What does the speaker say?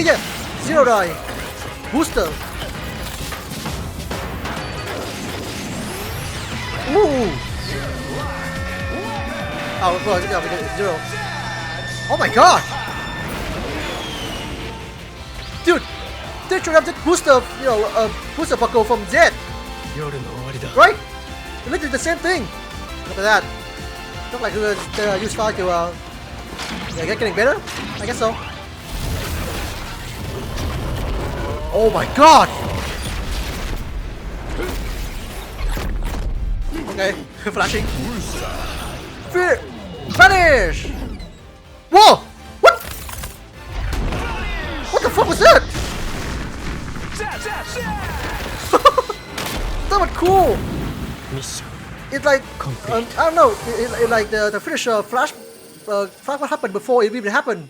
yeah. Zero die. Booster. Ooh. Oh, bro, yeah, we did zero. Oh my god. Dude, they should have that booster, you know, booster buckle from Geat. Right? Literally the same thing. Look at that. Look like they use fire to yeah, getting better? I guess so. Oh my god! Okay, flashing. Fear! Vanish! Whoa! What? What the fuck was that? That was cool! It's like, I don't know, it's like the finisher flash what happened before it even happened.